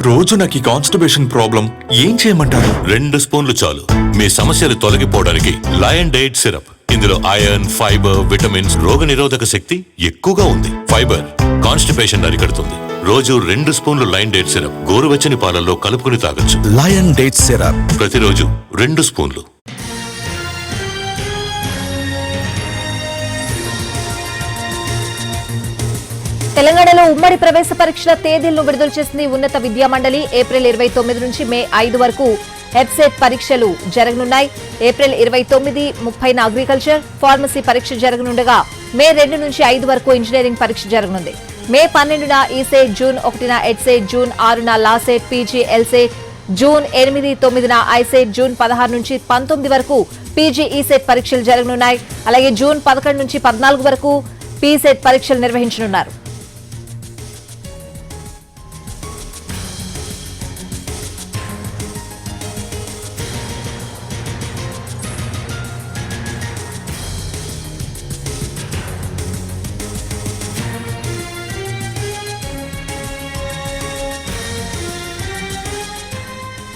రోజు నాకు ఈ కాన్స్టిపేషన్ ప్రాబ్లం ఏం చేయమంటారు? 2 స్పూన్లు చాలు మీ సమస్యలు తొలగిపోవడానికి. Lion diet syrup. ఇందులో ఐరన్, ఫైబర్, విటమిన్స్, రోగనిరోధక శక్తి ఎక్కువగా ఉంది. ఫైబర్ కాన్స్టిపేషన్ అరికడుతుంది. రోజు 2 స్పూన్లు లయన్ డైట్ సిరప్ గోరువెచ్చని పాలల్లో కలుపుకుని తాగొచ్చు. లయన్ డేట్ సిరప్ ప్రతిరోజు 2 స్పూన్లు. తెలంగాణలో ఉమ్మడి ప్రవేశ పరీక్షల తేదీలను విడుదల చేసింది ఉన్నత విద్యా మండలి. ఏప్రిల్ 29 నుంచి మే 5 వరకు ఎబ్సెట్ పరీక్షలు జరగనున్నాయి. ఏప్రిల్ 29, 30న అగ్రికల్చర్, ఫార్మసీ పరీక్ష జరగనుండగా మే 2 నుంచి 5 వరకు ఇంజనీరింగ్ పరీక్ష జరగనుంది. మే 12న ఈసెట్, జూన్ 1న ఎడ్సెట్, జూన్ 6న లాసెట్, పీజీ, ఎల్సెట్, జూన్ 8, 9న ఐసెట్, జూన్ 16 నుంచి 19 వరకు పీజీ ఈసెట్ పరీక్షలు జరగనున్నాయి. అలాగే జూన్ 11 నుంచి 14 వరకు పీసెట్ పరీక్షలు నిర్వహించనున్నారు.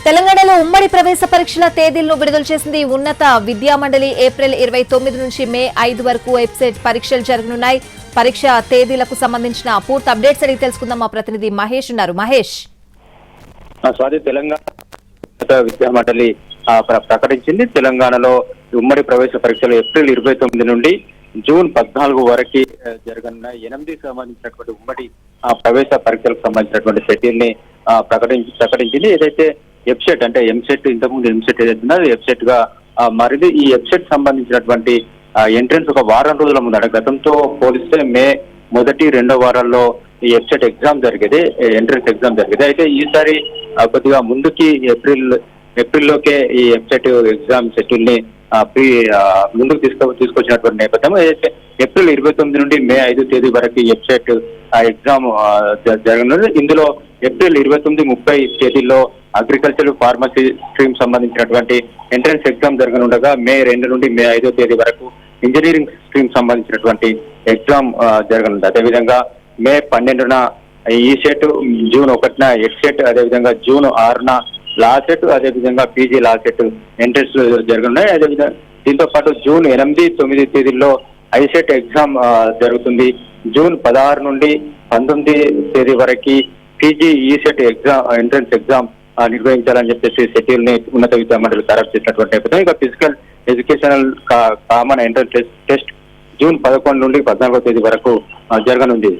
తెలంగాణలో ఉమ్మడి ప్రవేశ పరీక్షల తేదీలను విడుదల చేసింది ఉన్నత విద్యా మండలి. ఏప్రిల్ 29 నుంచి మే 5 వరకు వెబ్సైట్ పరీక్షలు జరగనున్నాయి. పరీక్ష తేదీలకు సంబంధించిన పూర్తి అప్డేట్స్ అడిగి తెలుసుకుందాం. మా ప్రతినిధి మహేష్ ఉన్నారు. మహేష్, స్వాతి, తెలంగాణ విద్యా మండలి ప్రకటించింది. తెలంగాణలో ఉమ్మడి ప్రవేశ పరీక్షలు ఏప్రిల్ 29 నుండి జూన్ 14 వరకు జరగనున్న 8 సంబంధించినటువంటి ఉమ్మడి ప్రవేశ పరీక్షలకు సంబంధించినటువంటి షెడ్యూల్ ని ప్రకటించింది. ఏదైతే ఎబ్సెట్ అంటే ఎంసెట్, ఇంతకుముందు ఎంసెట్ ఏదైతుందో అది ఎబ్సెట్ గా మారింది. ఈ ఎబ్సెట్ సంబంధించినటువంటి ఎంట్రన్స్ ఒక వారం రోజుల ముందు, అంటే గతంతో పోలిస్తే మే 1, 2 వారాల్లో ఈ ఎబ్సెట్ ఎగ్జామ్ జరిగేది, ఎంట్రన్స్ ఎగ్జామ్ జరిగేది. అయితే ఈసారి కొద్దిగా ముందుకి ఏప్రిల్లోకే ఈ ఎబ్సెట్ ఎగ్జామ్ షెడ్యూల్ ని ముందుకు తీసుకొచ్చినటువంటి నేపథ్యం. ఏదైతే ఏప్రిల్ 29 నుండి మే 5 తేదీ వరకు ఎబ్సెట్ ఎగ్జామ్ జరగనుంది. ఇందులో ఏప్రిల్ 29, 30 తేదీల్లో అగ్రికల్చర్, ఫార్మసీ స్ట్రీమ్ సంబంధించినటువంటి ఎంట్రన్స్ ఎగ్జామ్ జరగనుండగా మే 2 నుండి మే 5 తేదీ వరకు ఇంజనీరింగ్ స్ట్రీమ్ సంబంధించినటువంటి ఎగ్జామ్ జరగనుంది. అదేవిధంగా మే 12న ఈసెట్, జూన్ 1న ఎడ్సెట్, అదేవిధంగా జూన్ 6న లాసెట్, అదేవిధంగా పీజీ లాసెట్ ఎంట్రన్స్ జరగనున్నాయి. అదేవిధంగా దీంతో పాటు జూన్ 8, 9 తేదీల్లో ఐసెట్ ఎగ్జామ్ జరుగుతుంది. జూన్ 16 నుండి 19 తేదీ వరకు PG ECET exam entrance exam నిర్వహించాలని చెప్పేసి షెడ్యూల్ ని ఉన్నత విద్యా మండలి ఖరారు చేసినటువంటి నేపథ్యం. ఇక physical educational common entrance test June 11 నుండి 14 తేదీ వరకు జరగనుంది.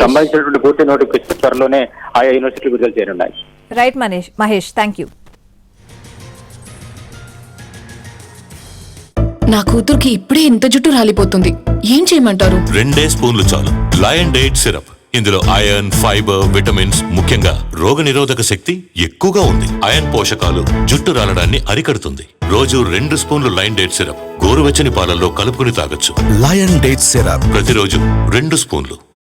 సంబంధించినటువంటి పూర్తి నోటిఫికేషన్ త్వరలోనే ఆయా యూనివర్సిటీలు విడుదల చేయనున్నాయి. Right Mahesh, thank you. నా కూతురికి ఇప్పుడే ఇంత జుట్టు రాలిపోతుంది, ఏం చేయమంటారు? 2 స్పూన్లు చాలు లయన్ డైట్ సిరప్. ఇందులో ఐరన్, ఫైబర్, విటమిన్స్, ముఖ్యంగా రోగనిరోధక శక్తి ఎక్కువగా ఉంది. ఐరన్ పోషకాలు జుట్టు రాలడాన్ని అరికడుతుంది. రోజు 2 స్పూన్లు లయన్ డైట్ సిరప్ గోరువెచ్చని పాలల్లో కలుపుకుని తాగొచ్చు. లయన్ డేట్ సిరప్ ప్రతిరోజు 2 స్పూన్లు.